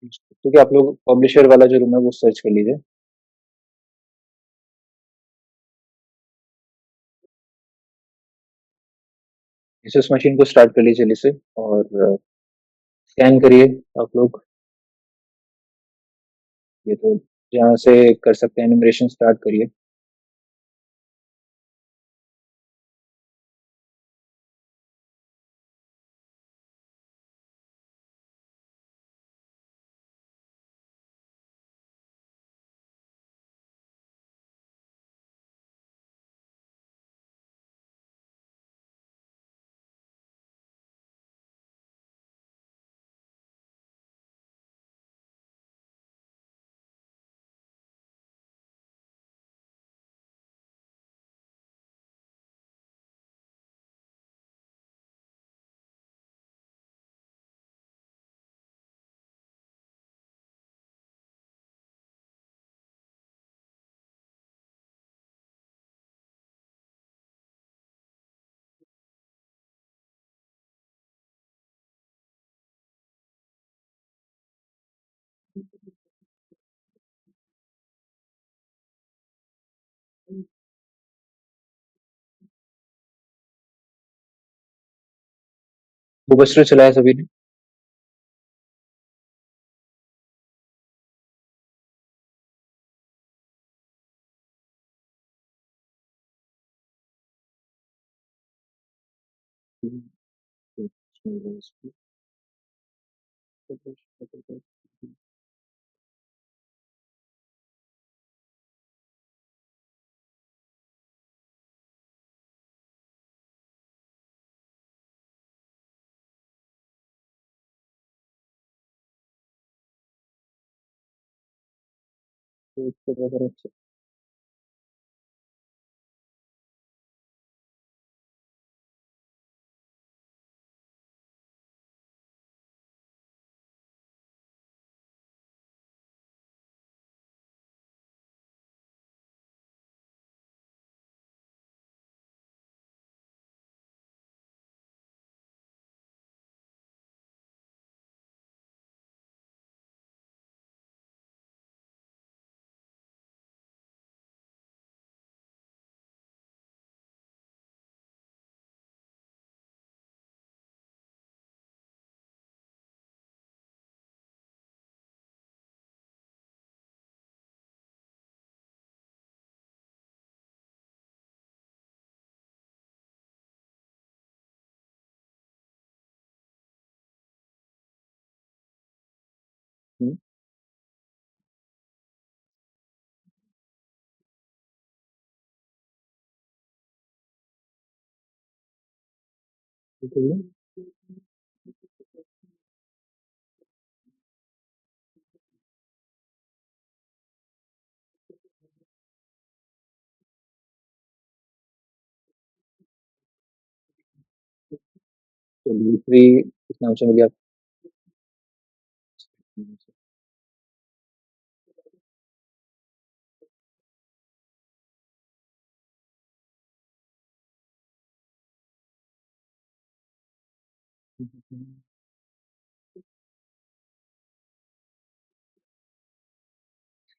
क्योंकि आप लोग पब्लिशर वाला जो रूम है वो सर्च कर लीजिए। इस मशीन को स्टार्ट कर लीजिए जल्दी से, और स्कैन करिए आप लोग। ये तो जहाँ से कर सकते हैं एनिमेशन स्टार्ट करिए। वो बस्टर चलाया सभी ने? तो दूसरी किस नाम से मिली आपको?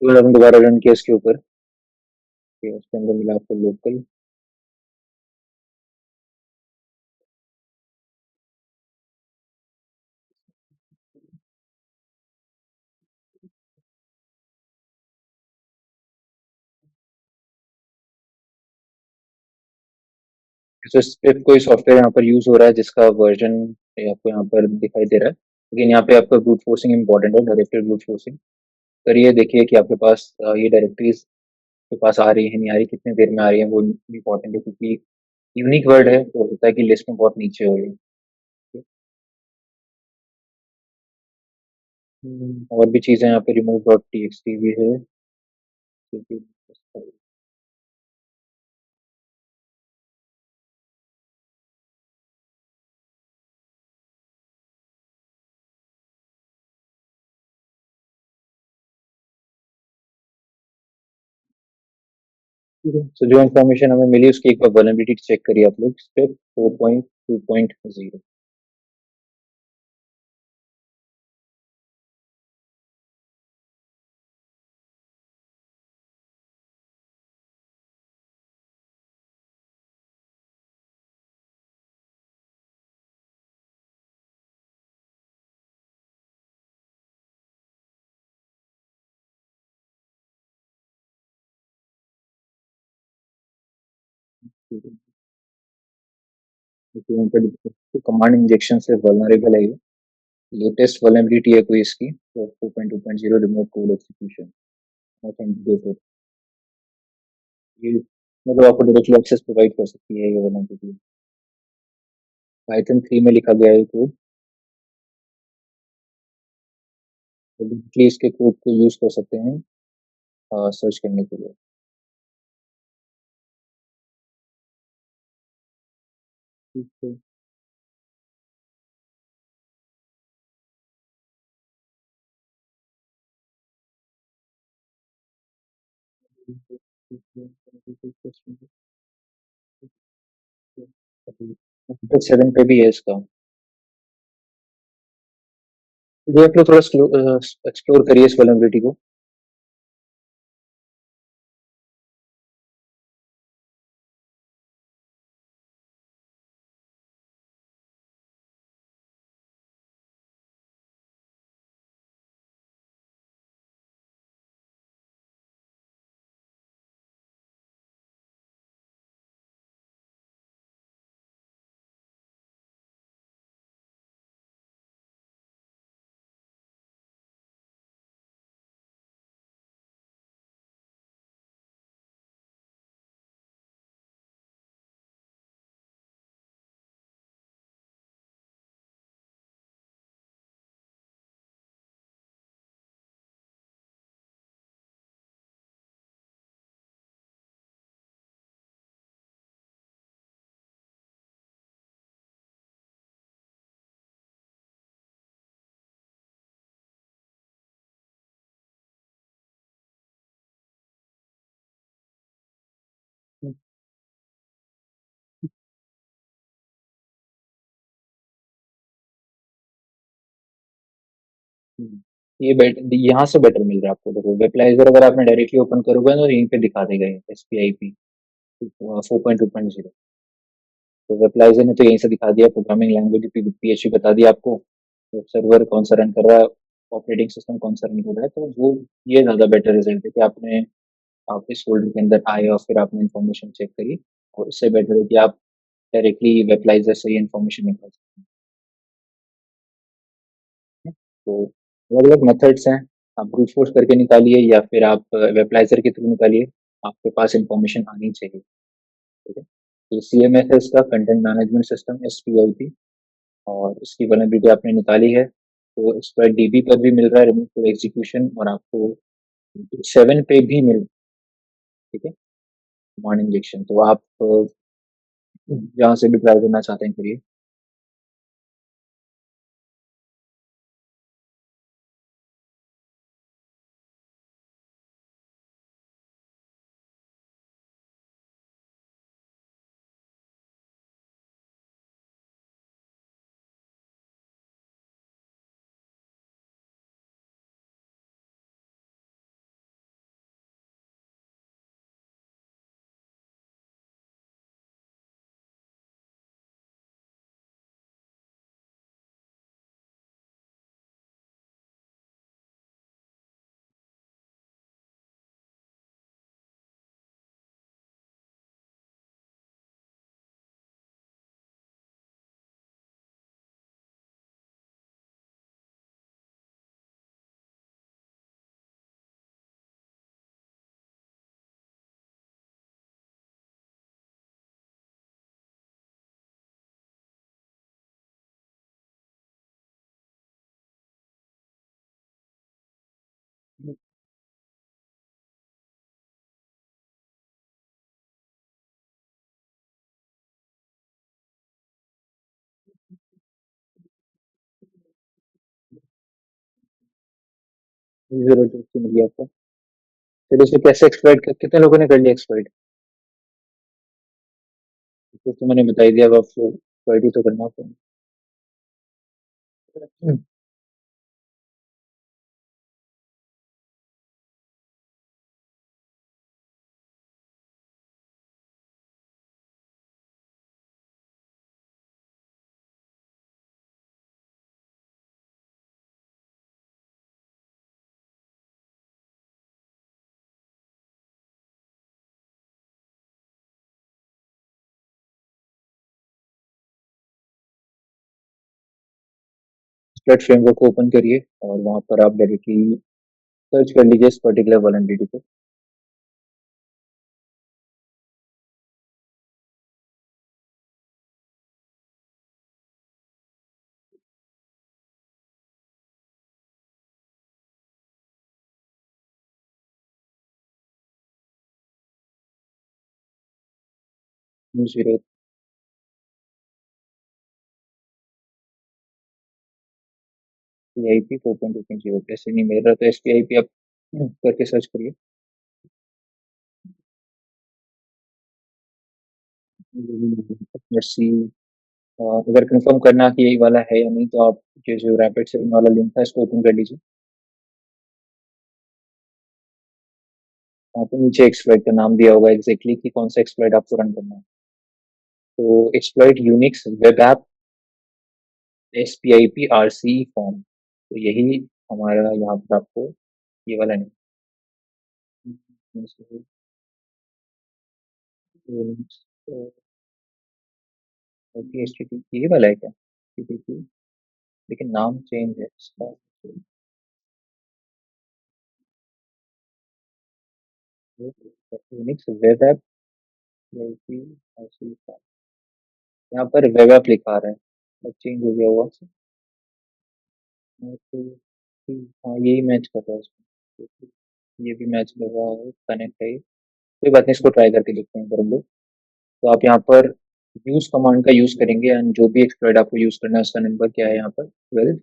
फिर हमने दोबारा रन किया इसके ऊपर, कि उसके अंदर मिला आपको लोकल। तो सिर्फ कोई सॉफ्टवेयर यहाँ पर यूज हो रहा है जिसका वर्जन आपको यहाँ पर दिखाई दे रहा है, लेकिन यहाँ पे आपका ब्रूट फोर्सिंग इंपॉर्टेंट है, डायरेक्टेड ब्रूट फोर्सिंग करिए। देखिए कि आपके पास ये डायरेक्टरीज के पास आ रही है नहीं आ रही, कितनी देर में आ रही है, वो इम्पोर्टेंट है, क्योंकि यूनिक वर्ड है तो होता है कि लिस्ट में बहुत नीचे हो रही है। और भी चीजें यहाँ पे remove dot T x T भी है, क्योंकि तो जो इन्फॉर्मेशन हमें मिली उसकी एक बार वल्नरेबिलिटी चेक करिए आप लोग, स्टेप 4.2.0। तो यहाँ पे तो कमांड इंजेक्शन से वल्नरेबल है ये। लेटेस्ट वल्नरेबिलिटी है कोई इसकी, तो 4.2.0 रिमोट कोड एग्जीक्यूशन। ये मतलब आपको डायरेक्टली एक्सेस प्रोवाइड कर सकती है ये वल्नरेबिलिटी। पाइथन 3 में लिखा गया है कोड, तो डायरेक्टली इसके कोड को यूज कर सकते हैं सर्च करने के लिए। ठीक है। सेवन पे भी है इसका। ये आप लोग थोड़ा एक्सप्लोर करिए इस वल्नरेबिलिटी को। ये यहाँ से बेटर मिल रहा है आपको। देखो वेबलाइजर अगर आपने डायरेक्टली ओपन करोगे ना, तो यहीं पे दिखा देगा एस पी आई पी 4.2.0। तो वेबलाइजर ने तो यहीं से दिखा दिया, programming language P H P बता दिया आपको, तो सर्वर कौन सा रन कर रहा है, ऑपरेटिंग सिस्टम कौन सा रन कर रहा है। तो वो ये ज़्यादा बेटर रिजल्ट है कि आप इस फोल्डर के अंदर आए और फिर आपने इन्फॉर्मेशन चेक करी। और इससे बेटर है कि आप डायरेक्टली वेबलाइजर से ही इन्फॉर्मेशन निकाल सकते हैं। तो अलग अलग मेथड्स हैं, आप ब्रूट फोर्स करके निकालिए या फिर आप वेबलाइजर के थ्रू निकालिए, आपके पास इन्फॉर्मेशन आनी चाहिए। ठीक है। तो सी एम एस है इसका, content management system, S P I P. और इसकी वनएबिलिटी आपने निकाली है, तो इस पर डीबी पर भी मिल रहा है रिमोट कोड एग्जीक्यूशन, और आपको 7 पे भी मिल। ठीक है। कमांड इंजेक्शन तो आप जहाँ से भी ट्राई करना चाहते हैं करिए। जीरो टू मिल गया आपको। फिर इसे कैसे एक्सप्लॉइट कर, कितने लोगों ने कर लिया एक्सप्लॉइट? फिर तो मैंने बता ही दिया, अब आपको एक्सप्लॉइट ही तो करना होगा। एक्सप्लॉइट फ्रेमवर्क को ओपन करिए और वहाँ पर आप डायरेक्टली सर्च कर लीजिए इस पर्टिकुलर वल्नरेबिलिटी को। जीरो PIP 4.2.0 ऐसे नहीं मिल रहा तो SPIP आप करके सर्च करिए। सी अगर कंफर्म करना कि यही वाला है या नहीं तो आप ये जो रैपिड सेवन वाला लिंक था इसको ओपन कर लीजिए। वहाँ पे नीचे एक्सप्लॉइट का नाम दिया होगा एग्जैक्टली कि कौन सा एक्सप्लॉइट आपको रन करना है। तो exploit Unix web app SPIP RC form, तो यही हमारा यहाँ पर आपको ये वाला नहीं। ये वाला है क्या? TTP, लेकिन नाम चेंज है इसका। यूनिक्स वेब ऐप यहाँ पर वेब ऐप लिखा आ रहा है, अब चेंज हो गया होगा। हाँ यही मैच कर रहा है उसमें, ये भी मैच कर रहा है, कनेक्ट है ये। कोई बात नहीं, इसको ट्राई करके देखते हैं एक बार हम लोग। तो आप यहाँ पर यूज कमांड का यूज करेंगे एंड जो भी एक्सप्लॉइट आपको यूज करना है उसका नंबर क्या है यहाँ पर 12।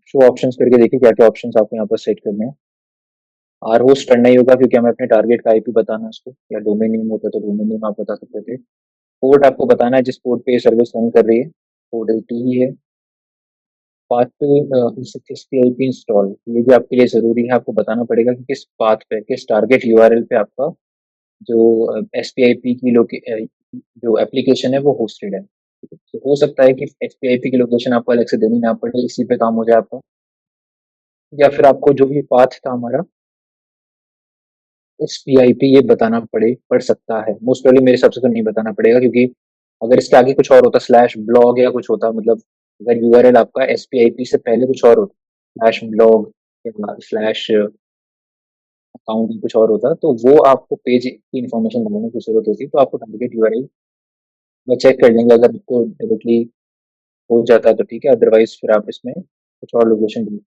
शो ऑप्शंस करके देखिए क्या क्या ऑप्शंस आपको यहाँ पर सेट करने हैं। आर होस्ट करना ही होगा क्योंकि हमें अपने टारगेट का आईपी बताना है उसको, या डोमेन नेम होता तो डोमेन नेम आप बता सकते थे। पोर्ट आपको बताना है जिस पोर्ट पे ये सर्विस रन कर रही है, पोर्ट LT ही है। पाथ पे SPIP इंस्टॉल, ये भी आपके लिए जरूरी है, आपको बताना पड़ेगा कि किस पाथ पे, किस टारगेट URL पे आपका जो SPIP की जो एप्लीकेशन है वो होस्टेड है। तो हो सकता है कि SPIP की लोकेशन आपको अलग से देनी ना पड़े, इसी पे काम हो जाए आपका। या फिर आपको जो भी पाथ था हमारा SPIP ये बताना पड़ सकता है। मोस्ट प्रोबेबली मेरे हिसाब से तो नहीं बताना पड़ेगा, क्योंकि अगर इसके आगे कुछ और होता स्लैश ब्लॉग या कुछ होता, मतलब अगर URL आपका SPIP से पहले कुछ और होता, स्लैश ब्लॉग या स्लैश अकाउंट कुछ और होता, तो वो आपको पेज की इन्फॉर्मेशन बनाने की जरूरत होती, तो आपको टारगेट URL वो चेक कर लेंगे, अगर आपको डायरेक्टली हो जाता है तो ठीक है, अदरवाइज फिर आप इसमें कुछ और लोकेशन ढूंढ।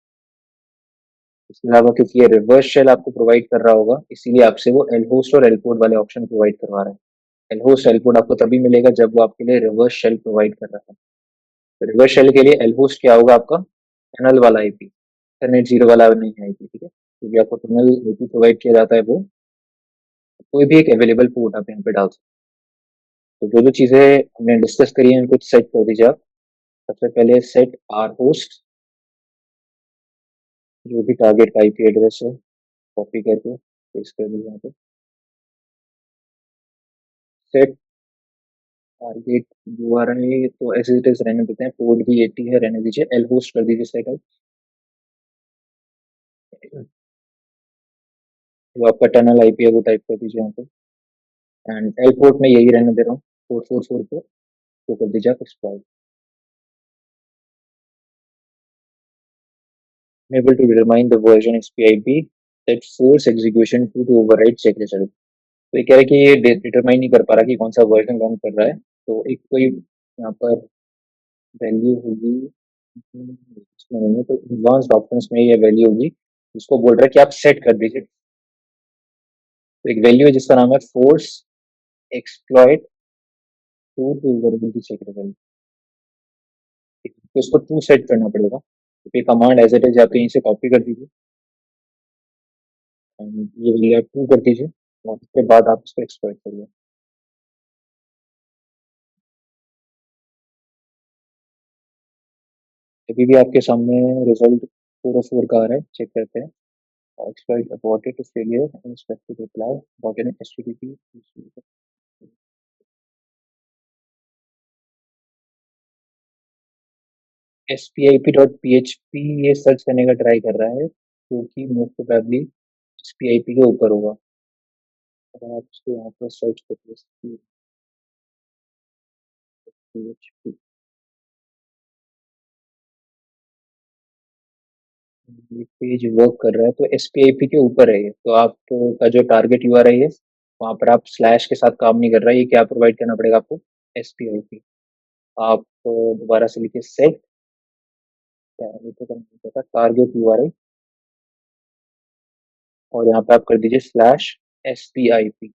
इसके अलावा क्योंकि ये रिवर्स शेल आपको प्रोवाइड कर रहा होगा, इसीलिए आपसे वो एल होस्ट और एल पोर्ट वाले ऑप्शन प्रोवाइड करवा रहा है। एल होस्ट एल पोर्ट आपको तभी मिलेगा जब वो आपके लिए रिवर्स शेल प्रोवाइड कर रहा है। तो रिवर्स शेल के लिए एल होस्ट क्या होगा आपका? टनल वाला आईपी, इंटरनेट जीरो वाला नहीं है आईपी, ठीक है। क्योंकि आपको टनल आईपी प्रोवाइड किया जाता है, वो कोई भी एक अवेलेबल पोर्ट आप यहाँ पे डाल सकते हैं। तो जो जो चीजें हमने डिस्कस करी है उनको सेट कर दीजिए आप। सबसे पहले सेट आर होस्ट, जो भी टारगेट का आईपी एड्रेस है कॉपी करके पेस्ट कर दीजिए यहाँ पे। सेट टारगेट URL तो एज इट इज रहने देते हैं, पोर्ट भी 80 है रहने दीजिए। एल होस्ट कर दीजिए सेटअप, जो आपका टनल आईपी है वो टाइप कर दीजिए यहाँ पे। एंड एल पोर्ट में यही रहने दे रहा हूँ, 444 पे, तो कर दीजिए आप exploit. Able to determine the version SPIP that force execution to override check result। तो ये कह रहा है कि ये डिटरमाइन नहीं कर पा रहा कि कौन सा वर्जन रन कर रहा है, तो एक कोई यहाँ पर वैल्यू होगी इसमें नहीं है, तो एडवांस्ड ऑप्शंस में ये वैल्यू होगी जिसको बोल रहा है कि आप सेट कर दीजिए। तो एक वैल्यू है जिसका नाम है force exploit to override check result, तो इसको टू सेट करना पड़ेगा। तो ये कमांड एज इट इज आप यहीं से कॉपी कर दीजिए एंड ये वैल्यू आप टू कर दीजिए और उसके बाद आप इसको एक्सप्लॉइट करिए। अभी भी आपके सामने रिजल्ट 404 का आ रहा है, चेक करते हैं। Exploit aborted to failure unexpected reply aborted HTTP। SPIP.PHP ये सर्च करने का ट्राई कर रहा है, क्योंकि मोस्ट प्रोबेबली SPIP के ऊपर होगा। अगर आप इसको यहाँ पर सर्च करिए PHP, ये पेज वर्क कर रहा है, तो एसपीआईपी के ऊपर है ये, तो आपका जो टारगेट यूआरएल है, वहाँ पर आप स्लैश के साथ काम नहीं कर रहा है, ये क्या प्रोवाइड करना पड़ेगा आपको? एसपीआईपी। आप दोबारा से लिखिए सेट, ये तो करना पड़ता टारगेट यूआरएल, और यहाँ पे आप कर दीजिए स्लैश एसपीआईपी।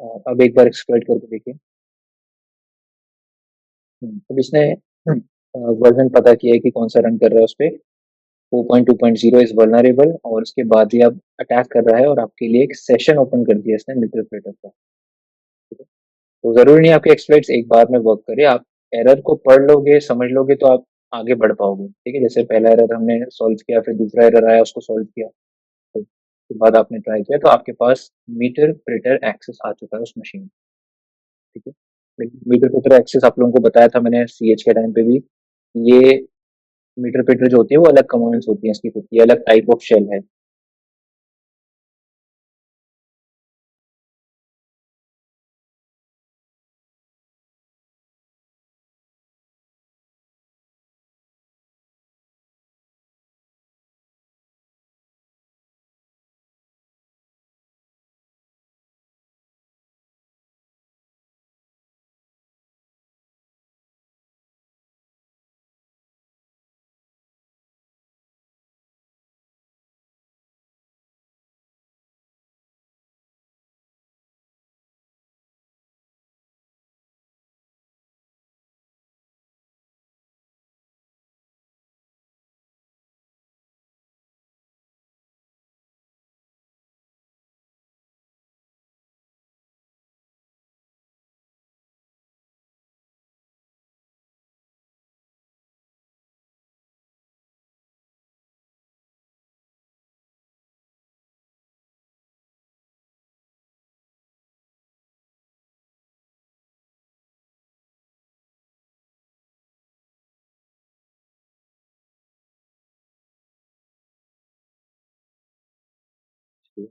अब एक बार एक्सप्लोइट करके देखिए। अब इसने वर्जन पता किया है कि कौन सा रन कर रहा है उस पे, 4.2.0 इज वल्नरेबल, और उसके बाद ही अब अटैक कर रहा है और आपके लिए एक सेशन ओपन कर दिया इसने मिडलप्रेटर का। ठीक है? तो जरूरी नहीं आपके एक्सप्लॉइट्स एक बार में वर्क करे, आप एरर को पढ़ लोगे, समझ लोगे, तो आप आगे बढ़ पाओगे। ठीक है, जैसे पहला एरर हमने सॉल्व किया, फिर दूसरा एरर आया, उसको सॉल्व किया, तो उसके बाद आपने ट्राई किया, तो आपके पास मीटर प्रिंटर एक्सेस आ चुका है उस मशीन में। ठीक है, मीटर प्रिंटर एक्सेस आप लोगों को बताया था मैंने सीएच के टाइम पे भी, ये मीटर प्रिंटर जो होती है वो अलग कमांड्स होती हैं इसकी खुद की, अलग टाइप ऑफ शेल है।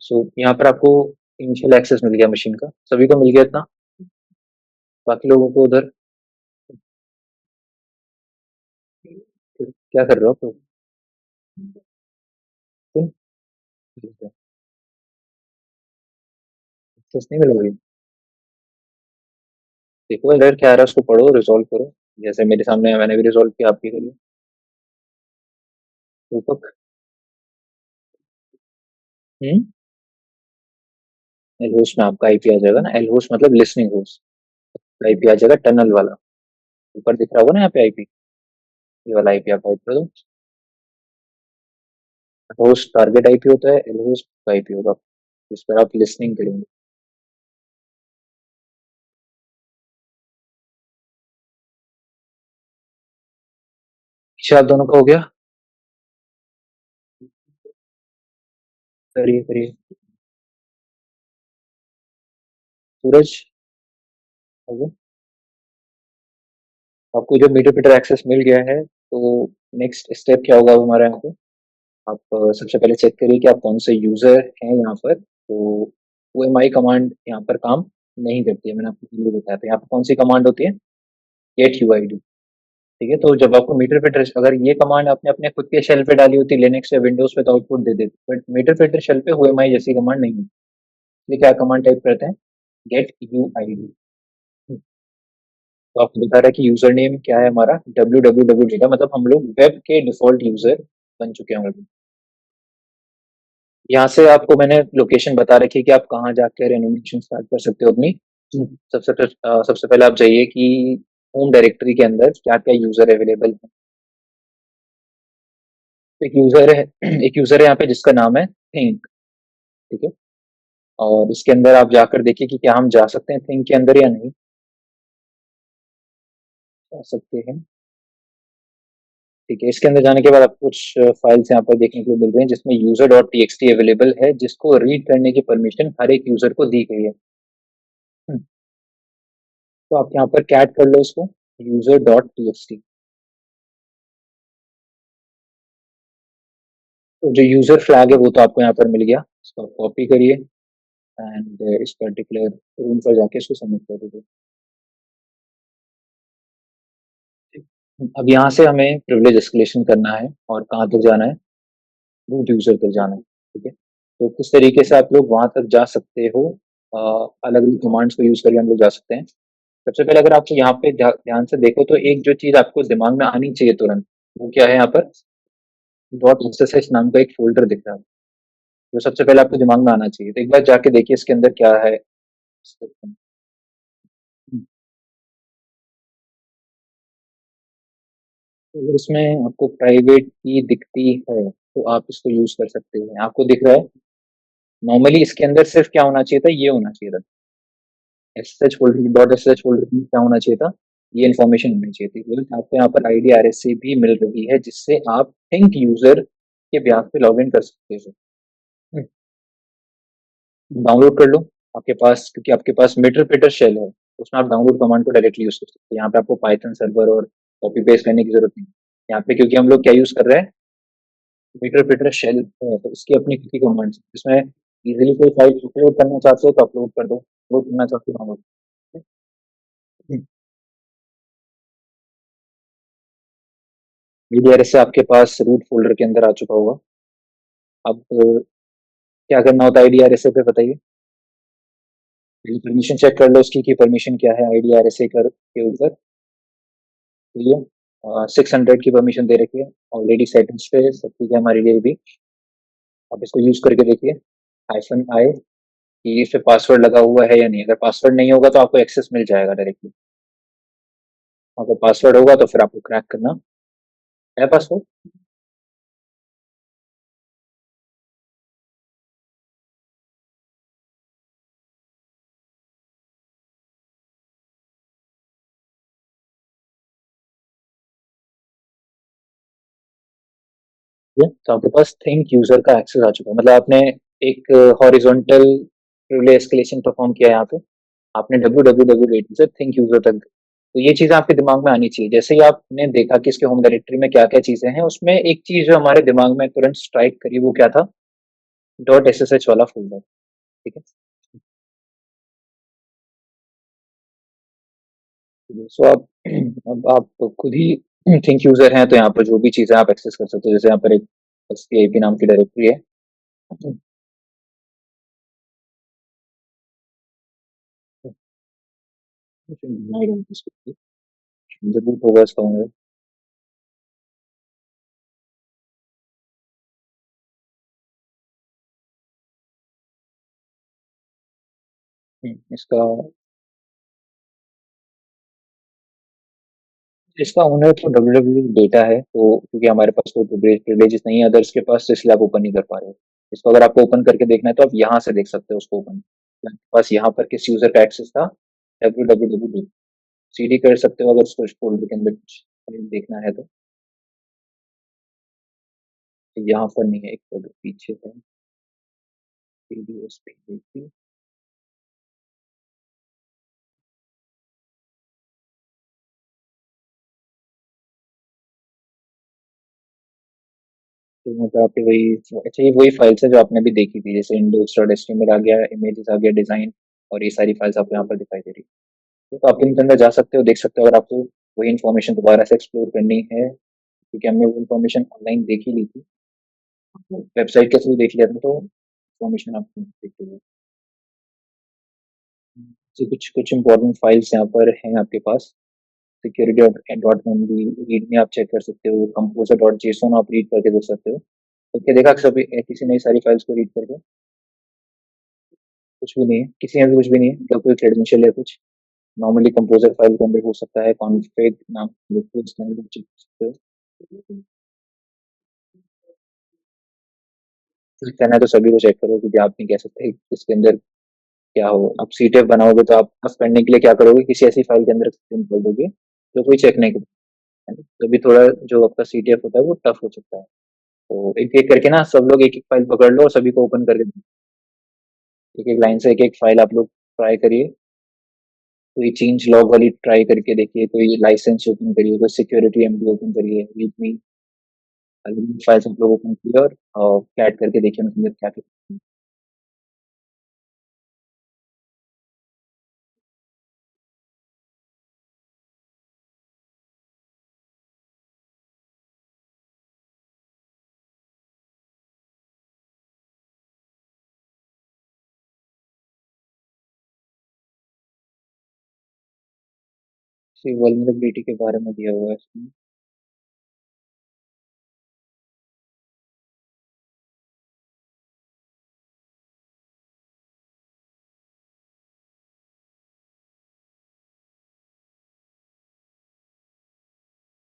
सो यहाँ पर आपको इनिशियल एक्सेस मिल गया मशीन का, सभी को मिल गया इतना, बाकी लोगों को उधर फिर क्या कर रहे हो आप लोग? तुम एक्सेस नहीं मिल रही? देखो एरर क्या आ रहा है, उसको पढ़ो, रिजॉल्व करो, जैसे मेरे सामने है, मैंने भी रिजॉल्व किया, आपके करिए। रूपक। हम्म। एल होस्ट में आपका आईपी आ जाएगा ना, एल होस्ट मतलब लिसनिंग होस्ट, आईपी आ जाएगा टनल वाला, ऊपर दिख रहा होगा ना यहाँ पे आईपी, ये वाला आईपी आप टाइप कर दो। होस्ट टारगेट आईपी होता है, एल होस्ट आईपी होगा जिस पर आप लिसनिंग करेंगे। अच्छा, आप दोनों का हो गया? करिए करिए। सूरज, हो गया? आपको जो मीटर पीटर एक्सेस मिल गया है, तो नेक्स्ट स्टेप क्या होगा अब हमारे यहाँ पे? आप सबसे पहले चेक करिए कि आप कौन से यूजर हैं यहाँ पर, तो ओ एम आई कमांड यहाँ पर काम नहीं करती है, मैंने आपको पहले बताया था। यहाँ पर कौन सी कमांड होती है? Get you I D. ठीक है, तो जब आपको मीटर पीटर, अगर ये कमांड आपने अपने खुद के शेल पे डाली होती लिनक्स या विंडोज पे, तो आउटपुट दे देती, बट मीटर पीटर शेल पे ओ एम आई जैसी कमांड नहीं है। इसलिए क्या कमांड टाइप करते हैं? Get you I D. तो आपको बता रहा है कि यूजर नेम क्या है हमारा, डब्ल्यू डब्ल्यू डब्ल्यू डेटा, मतलब हम लोग वेब के डिफॉल्ट यूजर बन चुके हैं ऑलरेडी। यहाँ से आपको मैंने लोकेशन बता रखी है कि आप कहाँ जाकर एनिमेशन स्टार्ट कर सकते हो अपनी। सबसे पहले आप जाइए कि होम डायरेक्टरी के अंदर क्या क्या यूजर अवेलेबल है। तो एक यूजर है, एक यूजर है यहाँ पे जिसका नाम है थिंक। ठीक है, और इसके अंदर आप जाकर देखिए कि क्या हम जा सकते हैं थिंक के अंदर या नहीं। जा सकते हैं। ठीक है, इसके अंदर जाने के बाद आपको कुछ फाइल्स यहाँ पर देखने को मिल रही हैं जिसमें user dot T x T available है, जिसको रीड करने की परमिशन हर एक यूजर को दी गई है। हम्म, तो आप यहाँ पर कैट कर लो इसको, user dot T x T. तो जो यूजर फ्लैग है वो तो आपको यहाँ पर मिल गया, इसको कॉपी करिए एंड इस पर्टिकुलर रूम पर जाके इसको सबमिट कर दीजिए। अब यहाँ से हमें प्रिविलेज एस्केलेशन करना है और कहाँ तक जाना है, रूट यूजर तक जाना है, ठीक है। तो किस तरीके से आप लोग वहां तक जा सकते हो, अलग अलग कमांड्स को यूज करके हम लोग जा सकते हैं। सबसे पहले अगर आपको यहाँ पे ध्यान से देखो तो एक जो चीज आपको दिमाग में आनी चाहिए तुरंत, वो क्या है, यहाँ पर डॉट एसएसएच नाम का एक फोल्डर दिख रहा है, जो सबसे पहले आपको दिमाग में आना चाहिए। तो एक बार जाके देखिए इसके अंदर क्या है। तो अगर इसमें आपको प्राइवेट की दिखती है तो आप इसको यूज कर सकते हैं, आपको दिख रहा है। नॉर्मली इसके अंदर सिर्फ क्या होना चाहिए था, ये होना चाहिए था, SSH folder, dot SSH folder में क्या होना चाहिए था, ये इन्फॉर्मेशन होनी चाहिए थी। बल्कि आपको यहाँ पर आईडी आरएससी भी मिल रही है, जिससे आप थिंक यूजर के ब्याह पे लॉग इन कर सकते हो। डाउनलोड कर लो आपके पास, क्योंकि आपके पास मीटर शेल है, उसमें आप डाउनलोड कमांड को डायरेक्टली यूज कर सकते हैं। यहाँ पे आपको पाइथन सर्वर और कॉपी पेस्ट करने की जरूरत नहीं है। यहाँ पे क्योंकि हम लोग क्या यूज कर रहे हैं, मीटर शेल है, तो इसकी अपनी खुद की कमांड है। इसमें इजीली कोई फाइल अपलोड करना चाहते हो तो अपलोड कर दो, अपलोड करना चाहते हो डाउनलोड। मीडिया से आपके पास रूट फोल्डर के अंदर आ चुका होगा। अब क्या करना होता है आईडीआरएसए पे बताइए। पहले परमिशन चेक कर लो उसकी, कि परमिशन क्या है आईडीआरएसए कर के ऊपर। ठीक है, 600 की परमिशन दे रखी है ऑलरेडी, सेटिंग्स पे सब ठीक है हमारे लिए भी। आप इसको यूज करके देखिए, -i, कि इस पे पासवर्ड लगा हुआ है या नहीं। अगर पासवर्ड नहीं होगा तो आपको एक्सेस मिल जाएगा डायरेक्टली, अगर पासवर्ड होगा तो फिर आपको क्रैक करना है पासवर्ड। तो आपके पास थिंक यूजर का एक्सेस आ चुका है, मतलब आपने एक हॉरिजॉन्टल रिले एस्केलेशन परफॉर्म किया है यहाँ पे। आपने www से थिंक यूजर तक। तो ये चीजें आपके दिमाग में आनी चाहिए। जैसे ही आपने देखा कि इसके होम डायरेक्टरी में क्या क्या चीजें हैं, उसमें एक चीज जो हमारे दिमाग में तुरंत स्ट्राइक करी, वो क्या था, डॉट एसएसएच वाला फोल्डर, ठीक है। सो आप अब आप खुद ही थिंक यूजर हैं, तो यहाँ पर जो भी चीजें आप एक्सेस कर सकते हो, जैसे यहाँ पर एक एसपीआईपी नाम की डायरेक्टरी है। जरूर होगा इसका owner। इसका इसका ओनर तो डब्ल्यू डेटा है, तो क्योंकि हमारे पास कोई प्रिविलेजेस नहीं है अदर्स के पास, तो इसलिए आप ओपन नहीं कर पा रहे हो। इसको अगर आपको ओपन करके देखना है तो आप यहाँ से देख सकते हो उसको ओपन। बस यहाँ पर किस यूजर का एक्सेस था, www सीडी कर सकते हो अगर उसको फोल्डर के अंदर कुछ देखना है तो। यहाँ पर नहीं है, एक फोल्डर पीछे है, सीडी। तो मतलब आपके वही, अच्छा ये वही फाइल्स है जो आपने भी देखी थी, जैसे index.html आ गया, इमेजेस आ गया, डिजाइन, और ये सारी फाइल्स आपको यहाँ पर दिखाई दे रही है। तो आप इनके अंदर जा सकते हो, देख सकते हो अगर आपको वही इन्फॉर्मेशन दोबारा से एक्सप्लोर करनी है, क्योंकि हमने वो इन्फॉर्मेशन ऑनलाइन देख ही ली थी, वेबसाइट के थ्रू देख लिया था, तो इन्फॉर्मेशन आपको देख ली है। तो कुछ कुछ इंपॉर्टेंट फाइल्स यहाँ पर हैं आपके पास। सिक्योरिटी डॉट एमडी रीड में आप चेक कर सकते हो, कंपोजर डॉट जेसोन आप रीड करके देख सकते हो। तो क्या देखा सभी किसी ने सारी फाइल्स को रीड करके? कुछ भी नहीं है, किसी में भी कुछ भी नहीं है, मतलब कोई क्रेडेंशियल या कुछ। नॉर्मली कंपोजर फाइल के अंदर हो सकता है कॉन्फ़िग नाम लिख के उसके अंदर चेक कर सकते हो। चेक करना है तो सभी को चेक करो, क्योंकि आप नहीं कह सकते कि इसके अंदर क्या हो। आप सीटेप बनाओगे तो आप बस करने के लिए क्या करोगे, किसी ऐसी फाइल के अंदर प्रिंट कर दोगे जो कोई चेक नहीं करेगा, है ना? तो भी थोड़ा जो आपका सीटीएफ होता है वो टफ हो सकता है। तो एक एक करके ना सब लोग एक एक फाइल पकड़ लो और सभी को ओपन करके एक एक लाइन से एक एक फाइल आप लोग ट्राई करिए। कोई चेंज लॉग वाली ट्राई करके देखिए, कोई लाइसेंस ओपन करिए, कोई सिक्योरिटी एमडी ओपन करिए, रीड मी फाइल्स आप लोग ओपन करिए और फ्लैट करके देखिए उनके अंदर क्या क्या। सी वल्नरेबिलिटी के बारे में दिया हुआ है इसमें।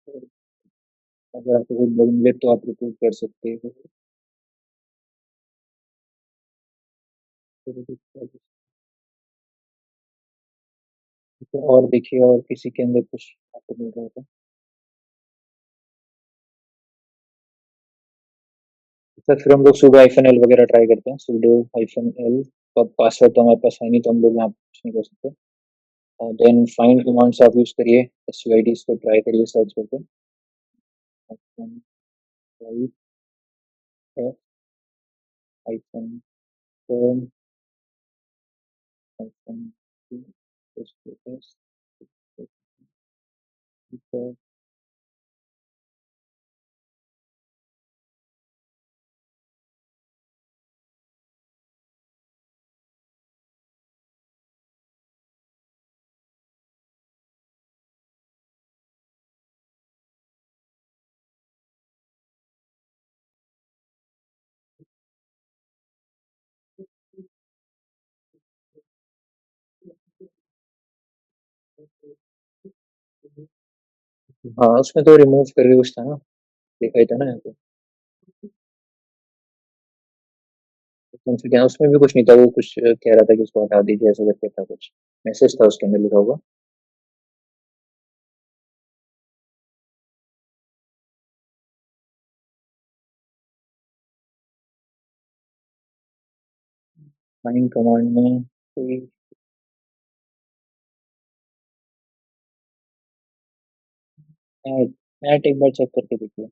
तो अगर आपको कोई बग मिले तो आप रिपोर्ट कर सकते हो। तो और देखिए, और किसी के अंदर कुछ आपको मिल रहा था? सर फिर हम लोग sudo हाइफन एल वगैरह ट्राई करते हैं। sudo हाइफन एल का पासवर्ड तो हमारे पास है नहीं, तो हम लोग यहाँ कुछ नहीं कर सकते। देन फाइंड कमांड से आप यूज करिए, SUID को ट्राई करिए सर्च करके। हाइफन हाइफन हाइफन हाँ, उसमें तो रिमूव करके कुछ था ना, देखा ही था ना यहाँ पे। उसमें क्या, उसमें भी कुछ नहीं था, वो कुछ कह रहा था कि उसको हटा दीजिए, ऐसा करके था कुछ मैसेज था उसके अंदर लिखा होगा। फाइंड कमांड में कोई ऐड ऐड एक बार चेक करके देखिए।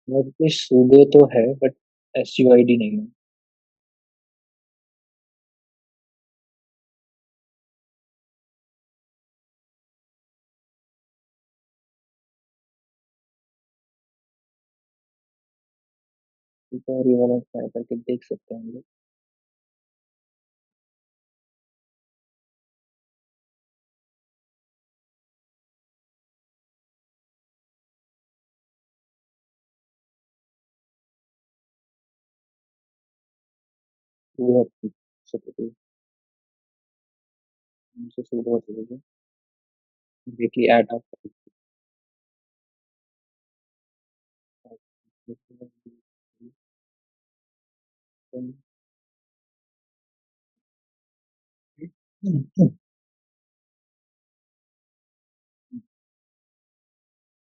मेरे पे sudo तो है बट SUID नहीं है। एक बार ये वाला ट्राई करके देख सकते हैं हम लोग। वो आप सकते हो sudo चलेगा। देखिए ऐड आप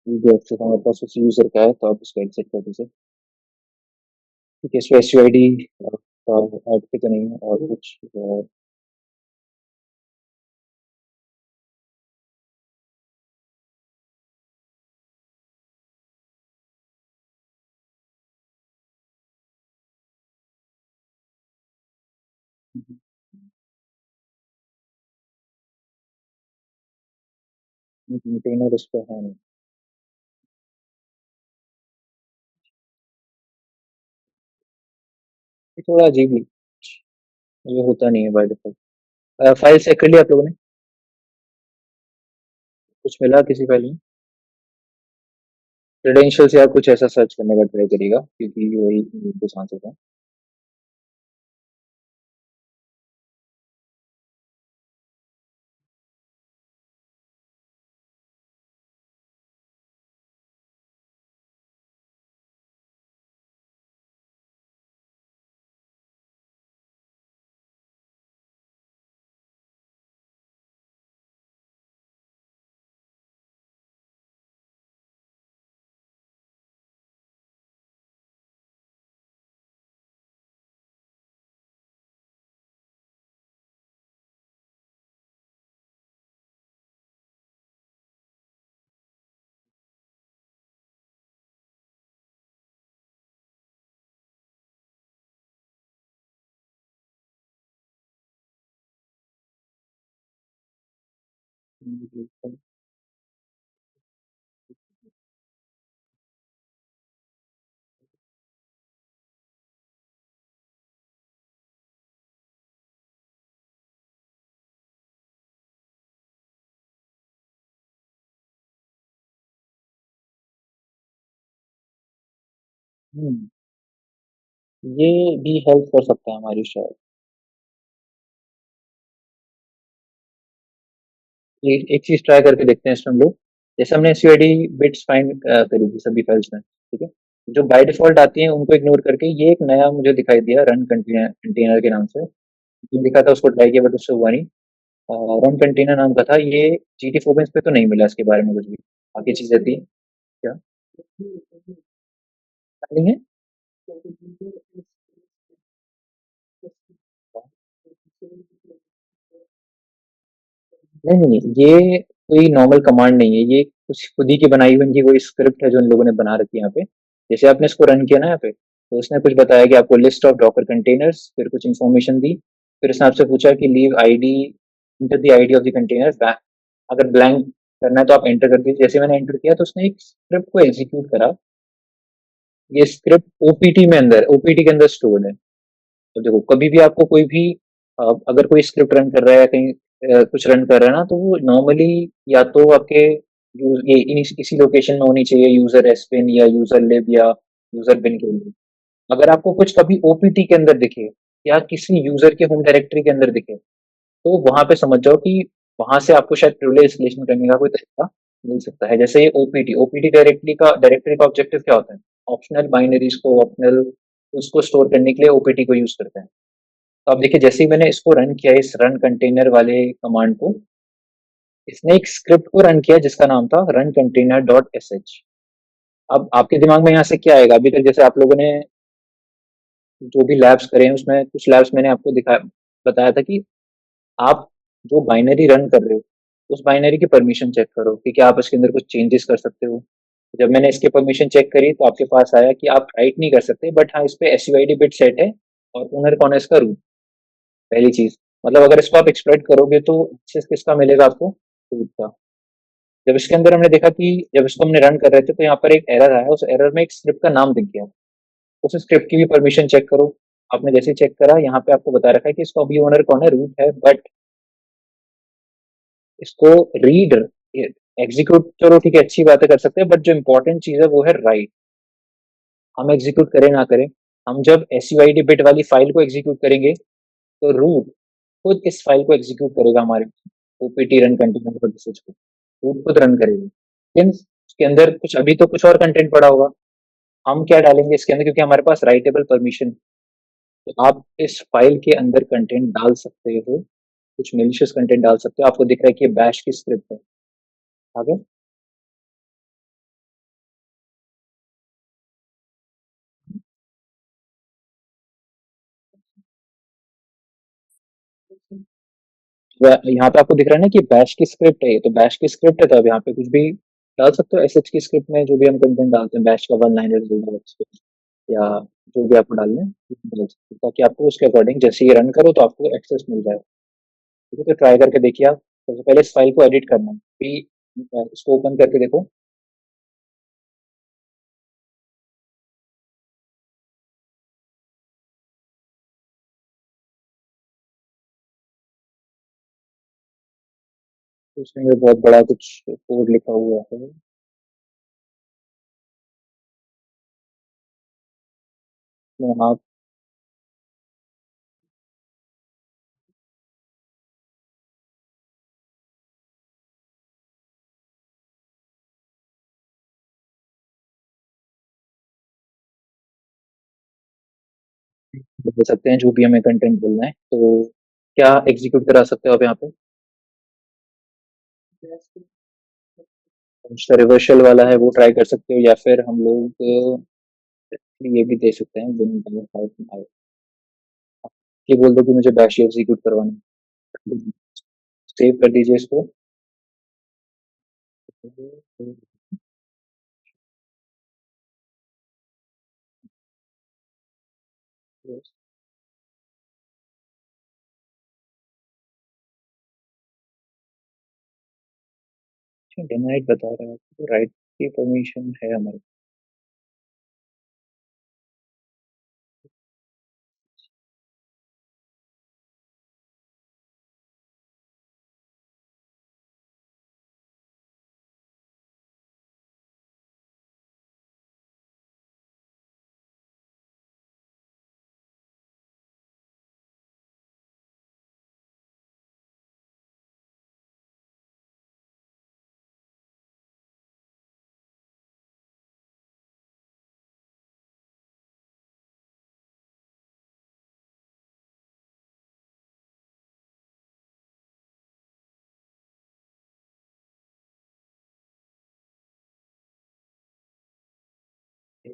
जो एक्सेस हमारे पास उस यूजर का है, तो आप उसको एक्सेस कर दीजिए। ठीक है, इसमें SUID का ऐड पे तो नहीं है और कुछ कंटेनर उस पर है नहीं। ये थोड़ा अजीब ही, ये होता नहीं है बाय डिफॉल्ट। फाइल चेक कर लिया आप लोगों ने? कुछ मिला किसी फाइल में? क्रेडेंशियल्स या कुछ ऐसा सर्च करने का ट्राई करिएगा, क्योंकि वही कुछ आंसर है। हम्म, ये भी हेल्प कर सकता है हमारी शायद। एक चीज ट्राई करके देखते हैं इसमें हम लोग। जैसे हमने एसयूआईडी बिट्स फाइंड करी थी सभी फाइल्स में, ठीक है। जो बाय डिफॉल्ट आती हैं उनको इग्नोर करके ये एक नया मुझे दिखाई दिया रन कंटेनर कंटेनर के नाम से। जो लिखा था उसको ट्राई किया बट उससे हुआ नहीं। रन कंटेनर नाम का था ये। जीटी फोबेंस पे तो नहीं मिला इसके बारे में कुछ भी। बाकी चीजें थी क्या? नहीं है। नहीं नहीं, ये कोई नॉर्मल कमांड नहीं है, ये कुछ खुद ही की बनाई हुई इनकी कोई स्क्रिप्ट है जो इन लोगों ने बना रखी है यहाँ पे। जैसे आपने इसको रन किया ना यहाँ पे, तो उसने कुछ बताया कि आपको लिस्ट ऑफ डॉकर कंटेनर्स, फिर कुछ इन्फॉर्मेशन दी। फिर उसने आपसे पूछा कि leave ID, enter the ID of the container. अगर ब्लैंक करना है तो आप एंटर कर दीजिए। जैसे मैंने एंटर किया तो उसने एक स्क्रिप्ट को एग्जीक्यूट करा। ये स्क्रिप्ट ओपीटी में अंदर ओपीटी के अंदर स्टोर्ड है। तो देखो कभी भी आपको कोई भी अगर कोई स्क्रिप्ट रन कर रहा है या कहीं कुछ रन कर रहा है ना, तो वो नॉर्मली या तो आपके इसी लोकेशन में होनी चाहिए, यूजर एसबिन या यूजर लिब या यूजर बिन के लिए। अगर आपको कुछ कभी ओपीटी के अंदर दिखे या किसी यूजर के होम डायरेक्टरी के अंदर दिखे, तो वहां पे समझ जाओ कि वहां से आपको शायद प्रिविलेज इंस्टॉलेशन करने का कोई तरीका मिल सकता है। जैसे ये ओपीटी ओपीटी डायरेक्टरी का ऑब्जेक्टिव क्या होता है? ऑप्शनल बाइनरीज को, ऑप्शनल उसको स्टोर करने के लिए ओपीटी को यूज करते हैं। तो आप देखिए जैसे ही मैंने इसको रन किया, इस रन कंटेनर वाले कमांड को, इसने एक स्क्रिप्ट को रन किया जिसका नाम था run container dot S H. अब आपके दिमाग में यहाँ से क्या आएगा? अभी तक जैसे आप लोगों ने जो भी लैब्स करे हैं उसमें कुछ लैब्स मैंने आपको दिखाया, बताया था कि आप जो बाइनरी रन कर रहे हो उस बाइनरी की परमिशन चेक करो कि क्या आप इसके अंदर कुछ चेंजेस कर सकते हो। जब मैंने इसकी परमिशन चेक करी तो आपके पास आया कि आप राइट नहीं कर सकते, बट हाँ इस पे एसयूआईडी बिट सेट है और ओनर कौन है इसका? रूट। पहली चीज, मतलब अगर इसको आप एक्सप्लॉइट करोगे तो एक्सेस किसका मिलेगा आपको? रूट का। जब इसके अंदर हमने देखा कि जब इसको हमने रन कर रहे थे तो यहाँ पर एक एरर आया, उस एरर में एक स्क्रिप्ट का नाम दिख गया। उस स्क्रिप्ट की भी परमिशन चेक करो। आपने जैसे चेक करा यहाँ पे आपको बता रखा है कि इसका अभी ओनर कौन है? रूट है। बट इसको रीड एग्जीक्यूट, चलो ठीक है अच्छी बातें कर सकते हैं, बट जो इंपॉर्टेंट चीज है वो है राइट। हम एग्जीक्यूट करें ना करें, हम जब एसयूआईडी बिट वाली फाइल को एग्जीक्यूट करेंगे तो रूट खुद इस फाइल को एग्जीक्यूट करेगा हमारे ओपीटी रन कंटेनर मैसेज को। रूट खुद रन करेगा। लेकिन उसके अंदर कुछ अभी तो कुछ और कंटेंट पड़ा होगा। हम क्या डालेंगे इसके अंदर? क्योंकि हमारे पास राइटेबल परमिशन, तो आप इस फाइल के अंदर कंटेंट डाल सकते हो, कुछ मेलिशियस कंटेंट डाल सकते हो। आपको दिख रहा है कि ये बैश की स्क्रिप्ट है। आगे यहाँ पे आपको दिख रहा है ना कि बैश की स्क्रिप्ट है, तो बैश की स्क्रिप्ट है तो अब यहाँ पे कुछ भी डाल सकते हो। एसएच की स्क्रिप्ट में जो भी हम कंटेंट डालते हैं, बैश का वन लाइनर या जो भी आपको डालना है डाल सकते हो, ताकि आपको उसके अकॉर्डिंग जैसे ही रन करो तो आपको एक्सेस मिल जाए। ठीक है, तो ट्राई करके देखिए आप। सबसे पहले इस फाइल को एडिट करना है, फिर इसको ओपन करके देखो। तो उसके अंदर बहुत बड़ा कुछ कोड लिखा हुआ है। तो आप बोल सकते हैं जो भी हमें कंटेंट बोलना है, तो क्या एग्जीक्यूट करा सकते हो आप यहाँ पे? उसका रिवर्सल वाला है वो ट्राई कर सकते हो, या फिर हम लोग ये भी दे सकते हैं ये बोल दो कि मुझे बैश एग्जीक्यूट करवाना है। सेव कर दीजिए इसको। परमिशन डिनाइड बता रहा है, तो राइट की परमिशन है हमारे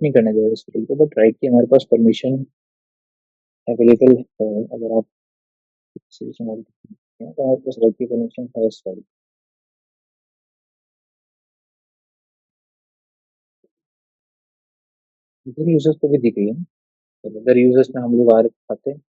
नहीं करना चाहिए इस फील्ड को, बट राइट की हमारे पास परमिशन अवेलेबल है। अगर आप सिचुएशन हैं तो हमारे पास राइट की परमिशन है इस फाइल। अदर यूजर्स को भी दी गई है, तो अदर यूजर्स में हम लोग आ आते हैं।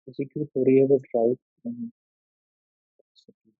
एग्जीक्यूट हो रही है बट राइट नहीं कर सकते।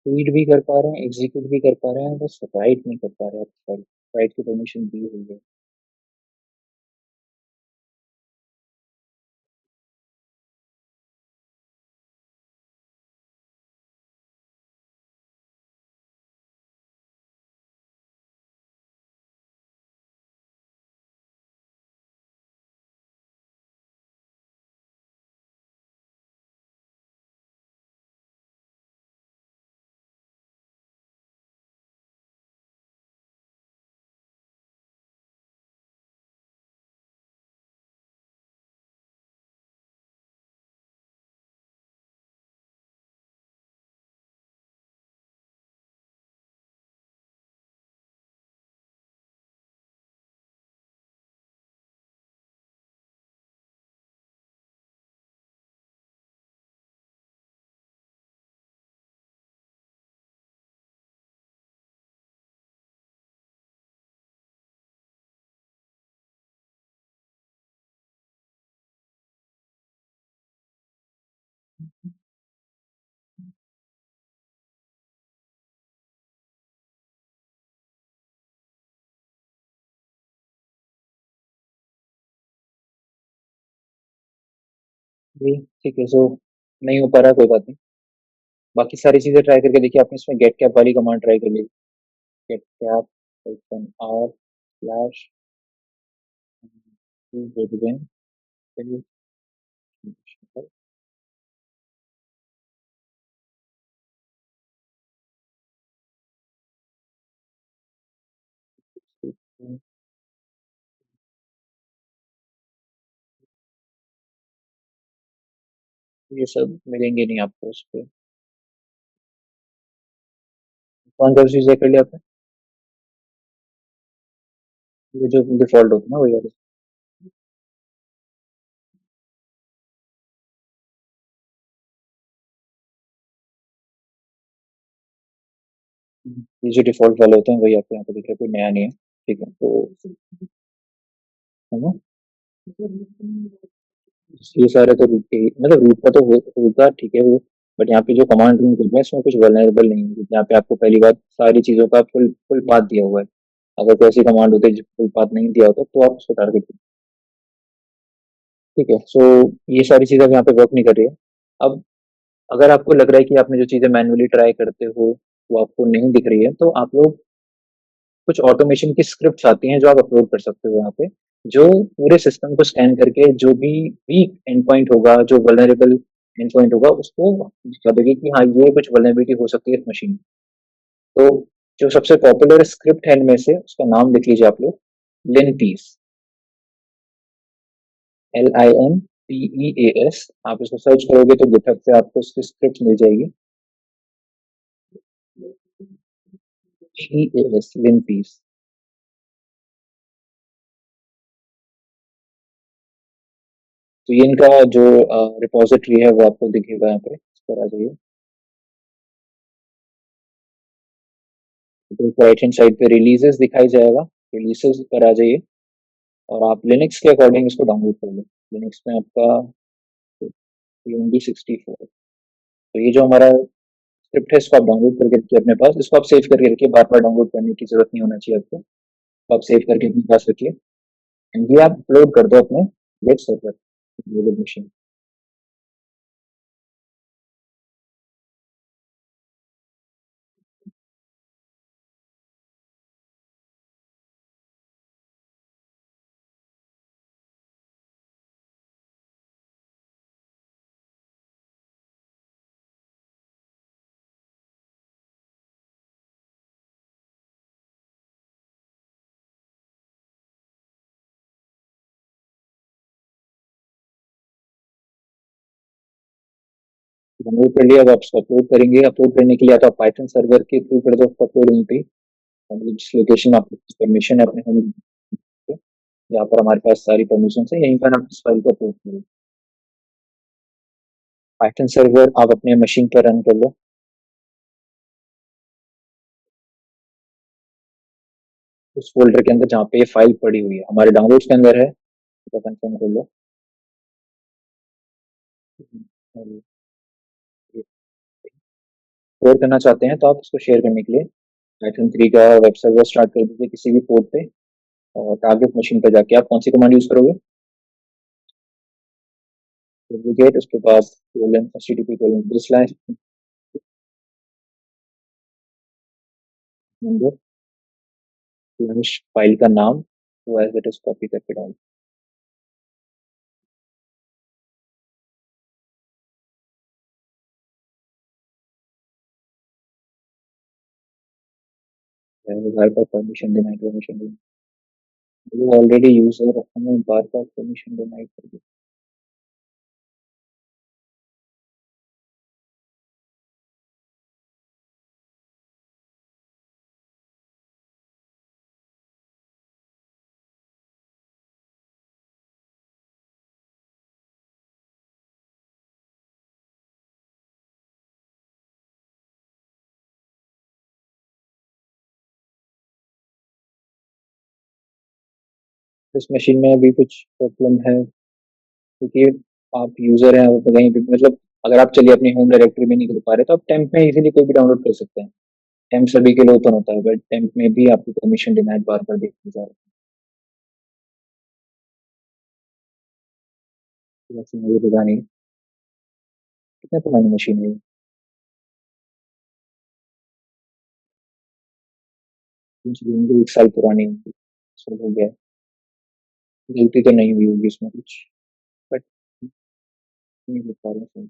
रीड भी कर पा रहे हैं, एग्जीक्यूट भी कर पा रहे हैं, बस राइट नहीं कर पा रहे हैं फाइल। राइट की परमिशन दी हुई है। जी, ठीक है, सो नहीं हो पा रहा, कोई बात नहीं। बाकी सारी चीज़ें ट्राई करके देखिए, आपने इसमें गेट कैप वाली कमांड ट्राई कर ली। गेट कैप आर स्लैश ये सब मिलेंगे नहीं आपको उस पे। कौन सा चीज़ कर लिया आपने? ये जो डिफ़ॉल्ट होता है ना, वही वाले। ये जो डिफ़ॉल्ट वाले होते हैं वही आपको यहाँ पे दिख रहा है, कोई नया नहीं है। ठीक है, तो है ना? ये सारे तो रूट के ही, मतलब रूट का तो होगा, ठीक है वो। बट यहाँ पे जो कमांड रूम कर रहे हैं इसमें कुछ वल्नरेबल नहीं है। यहाँ पे आपको पहली बात सारी चीज़ों का फुल फुल पाथ दिया हुआ है। अगर कोई ऐसी कमांड होती है जो फुल पाथ नहीं दिया होता तो आप उसको टारगेट करें। ठीक है, सो ये सारी चीज़ें अब यहाँ पे वर्क नहीं कर रही है। अब अगर आपको लग रहा है कि आपने जो चीज़ें मैन्युअली ट्राई करते हो वो आपको नहीं दिख रही है, तो आप लोग कुछ ऑटोमेशन की स्क्रिप्ट्स आती हैं जो आप अपलोड कर सकते हो यहाँ पे, जो पूरे सिस्टम को स्कैन करके जो भी वीक एंड पॉइंट होगा, जो वल्नरेबल एंड पॉइंट होगा, उसको दिखा देगी कि हाँ ये कुछ वल्नरेबिलिटी हो सकती है इस मशीन में। तो जो सबसे पॉपुलर स्क्रिप्ट है इनमें से उसका नाम लिख लीजिए आप लोग, लिनपीस, LINPEAS। आप इसको सर्च करोगे तो गिटहब पे आपको उसकी स्क्रिप्ट मिल जाएगी। PEAS, लिनपीस। तो ये इनका जो रिपोजिटरी है वो आपको दिखेगा यहाँ पे, इस पर आ जाइए। तो राइट हैंड साइड पे रिलीजेस दिखाई जाएगा, रिलीजेस पर आ जाइए और आप लिनक्स के अकॉर्डिंग इसको डाउनलोड कर लो। लिनक्स में आपका UMD64। तो ये जो हमारा स्क्रिप्ट है इसको आप डाउनलोड करके रखिए अपने पास, इसको आप सेव करके रखिए, बार बार डाउनलोड करने की जरूरत नहीं होना चाहिए आपको। तो आप सेव करके अपने पास रखिए एंड ये आप अपलोड कर दो अपने गेट सर्वर मशीन। डाउनलोड कर लिया, अब आप इसको अपलोड करेंगे। अपलोड करने के लिए या तो आप पाइथन सर्वर के थ्रू कर दो अपलोड, यहीं पे मतलब जिस लोकेशन आपको परमिशन है अपने होम, यहाँ पर हमारे पास सारी परमिशन है, यहीं पर आप इस फाइल को अपलोड करें। पाइथन सर्वर आप अपने मशीन पर रन कर लो, उस फोल्डर के अंदर जहाँ पे ये फाइल पड़ी हुई है, हमारे डाउनलोड्स के अंदर है, तो कंफर्म कर लो। शेयर करना चाहते हैं तो आप उसको शेयर करने के लिए पाइथन 3 का वेब सर्वर स्टार्ट कर दीजिए किसी भी पोर्ट पे, और टारगेट मशीन पर जाके आप कौन सी कमांड यूज करोगे? डुप्लीकेट, उसके बाद colon HTTP colon / number finish file का नाम, वो एज इट इज कॉपी करके डाल। घर पर परमिशन देना है, परमिशन देना, वो ऑलरेडी यूजर हमें बार बार परमिशन देना है करके। इस मशीन में अभी कुछ प्रॉब्लम है क्योंकि आप यूजर हैं, आप कहीं भी मतलब अगर आप चलिए अपनी होम डायरेक्टरी में नहीं कर पा रहे तो आप टेम्प में इजीली कोई भी डाउनलोड कर सकते हैं। टेम्प सभी के लिए ओपन होता है, बट टेम्प में भी आपकी परमिशन डिनाइड बार बार देखी जा रही है। वैसे मुझे पता नहीं कितने पुरानी मशीन है ये। मुझे होंगी 1 साल पुरानी होगी, सो हो गया। गलती तो नहीं हुई होगी इसमें कुछ, बट नहीं हो पा रहा है।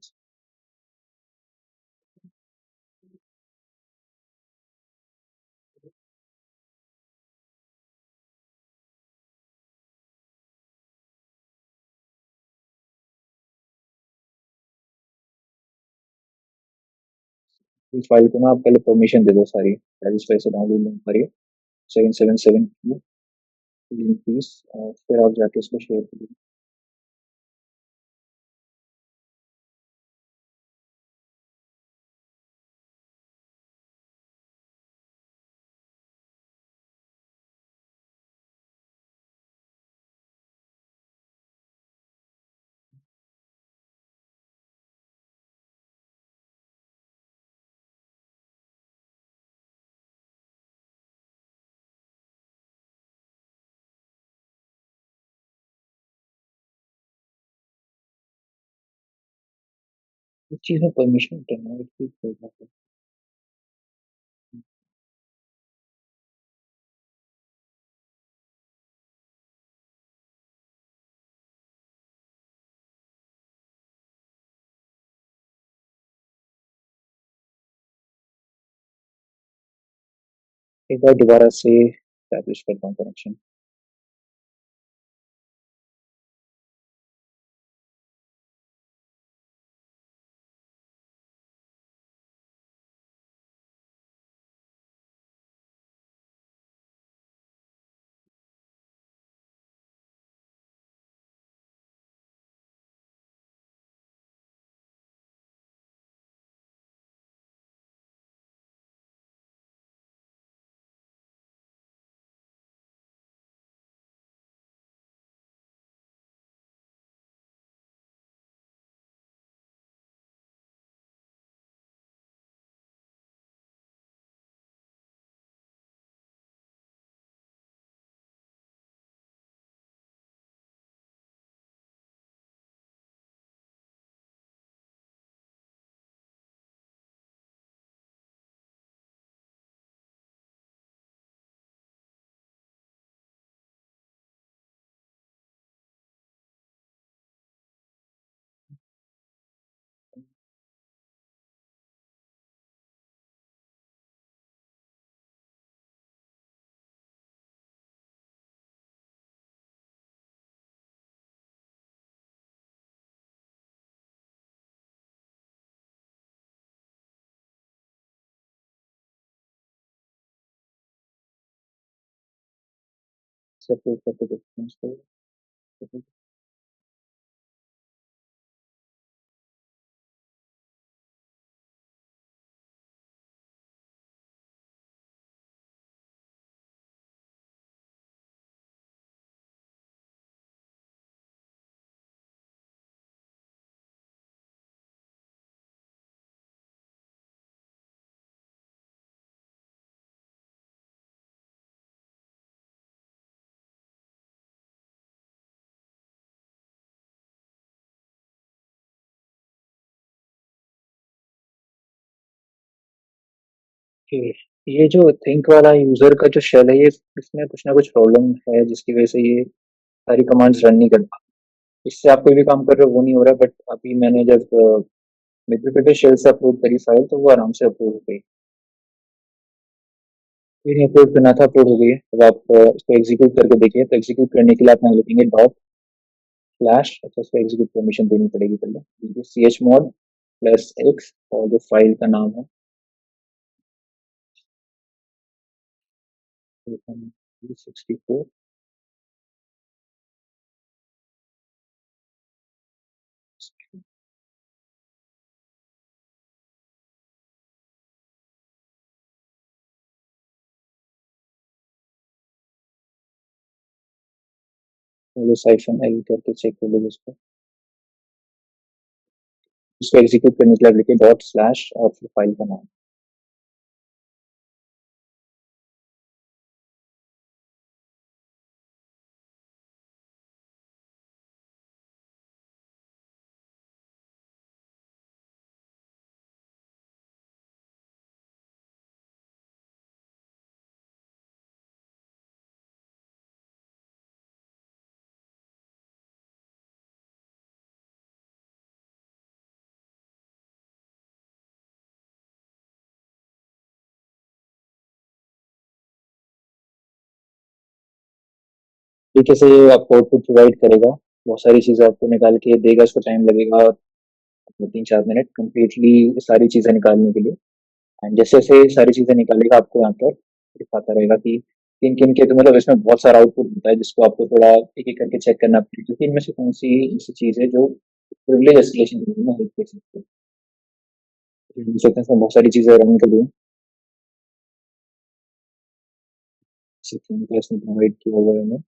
इस फाइल को ना आप पहले परमिशन दे दो सारी, इस वजह से डाउनलोड नहीं हो पा रही है। 777 की लिंक पीस, फिर आप जाके इसको शेयर करिए। इस चीज़ में परमिशन करना है, ठीक होगा। एक बार दोबारा से एस्टैब्लिश करता हूँ कनेक्शन। सपोर्ट करके देखते हैं इसको। Okay, ये जो थिंक वाला यूजर का जो शेल है, ये इसमें कुछ ना कुछ प्रॉब्लम है जिसकी वजह से ये सारी कमांड्स रन नहीं कर पा। इससे आप कोई भी काम कर रहे हो वो नहीं हो रहा, बट अभी मैंने जब मित्रों पे शेल से अपलोड करी फाइल तो वो आराम से अपलोड हो गई। फिर अपलोड करना था, अपलोड हो गई है। अब आप इसको एग्जीक्यूट करके देखिए, तो एग्जीक्यूट करने के लिए आप यहाँ लिखेंगे डॉट स्लैश, अच्छा इसको एग्जीक्यूट परमिशन देनी पड़ेगी पहले, C H mod plus X, और जो फाइल का नाम है 64। साइफन एल करके चेक कर लो इसको। उसको एग्जीक्यूट करने के लिए आप लिखिए डॉट स्लैश और फिर फाइल का नाम। तरीके से ये आपको आउटपुट प्रोवाइड करेगा, बहुत सारी चीज़ें आपको निकाल के देगा, उसको टाइम लगेगा 3-4 मिनट कम्प्लीटली सारी चीज़ें निकालने के लिए। एंड जैसे जैसे सारी चीज़ें निकालेगा आपको यहाँ पर दिखाता रहेगा कि किन किन के, तो मतलब इसमें बहुत सारा आउटपुट होता है जिसको आपको थोड़ा एक एक करके चेक करना पड़ेगा कि इनमें से कौन सी ऐसी चीज़ है जो प्रिविलेज एस्केलेशन में हेल्प कर सकती है। देख सकते हैं इसमें बहुत सारी चीज़ें रन कर दी हैं, इसमें प्रोवाइड किया हुआ है हमें।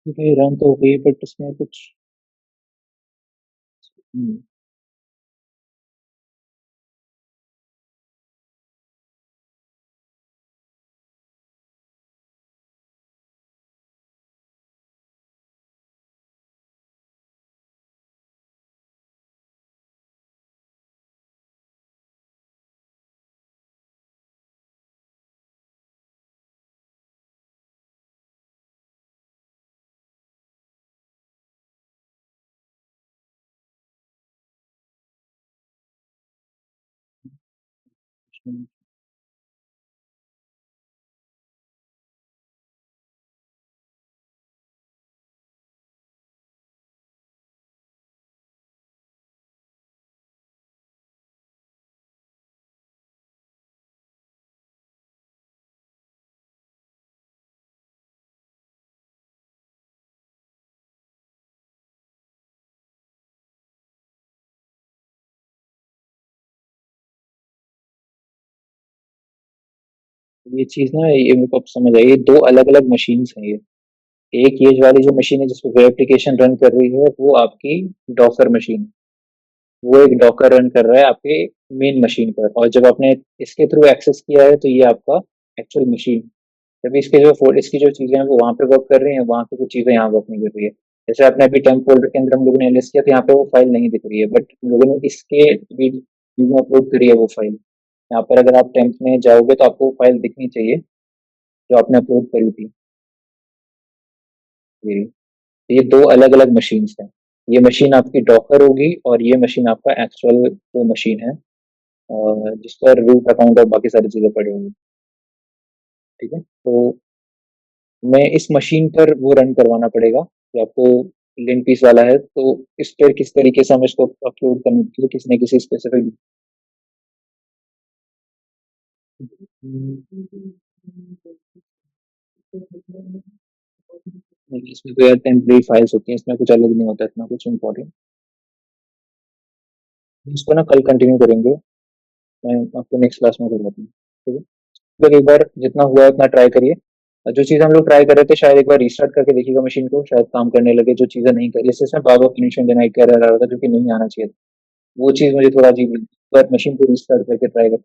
ठीक है, रन तो हो गई बट उसमें कुछ हम्म, कुछ नहीं। ये चीज़ ना, ये मेरे को अब समझ आई, ये दो अलग अलग मशीन्स हैं ये। एक ये वाली जो मशीन है जिसपे वेब एप्लीकेशन रन कर रही है वो आपकी डॉकर मशीन, वो एक डॉकर रन कर रहा है आपके मेन मशीन पर, और जब आपने इसके थ्रू एक्सेस किया है तो ये आपका एक्चुअल मशीन, जब इसकी जो चीजें हैं वो वहाँ पे वर्क कर रही हैं, वहाँ पे कुछ चीजें यहाँ वर्क नहीं कर रही है। जैसे आपने अभी टेम्प फोल्डर के अंदर हम लोगों ने लिस्ट किया तो यहाँ पे वो फाइल नहीं दिख रही है, बट हम लोगों ने इसके वीडियो में अपलोड करी है वो फाइल। यहाँ पर अगर आप टेम्प में जाओगे तो आपको वो फाइल दिखनी चाहिए जो आपने अपलोड करी थी। ये दो अलग अलग मशीन्स हैं। ये मशीन आपकी डॉकर होगी और ये मशीन आपका एक्चुअल वो मशीन है जिस पर रूट अकाउंट और बाकी सारी चीजें पड़ी होंगी। ठीक है, तो मैं इस मशीन पर वो रन करवाना पड़ेगा जो आपको लिंक पीस वाला है, तो इस पर किस तरीके से हम इसको अपलोड करने के लिए किसी न किसी स्पेसिफिक, नहीं इसमें तो यार टेम्परेरी फाइल्स होती हैं, इसमें कुछ अलग नहीं होता इतना कुछ इम्पोर्टेंट। इसको ना कल कंटिन्यू करेंगे, मैं आपको नेक्स्ट क्लास में करवाता हूँ, ठीक है। मतलब एक बार जितना हुआ है उतना ट्राई करिए। जो चीज़ हम लोग ट्राई कर रहे थे शायद एक बार रीस्टार्ट करके देखिएगा मशीन को, शायद काम करने लगे। जो चीज़ें नहीं कर, जैसे इसमें बार बार फिनिशिंग देना एक एरर आ रहा था जो कि नहीं आना चाहिए था, वो चीज़ मुझे थोड़ा अजीब लगी। एक बार मशीन को रीस्टार्ट करके ट्राई कर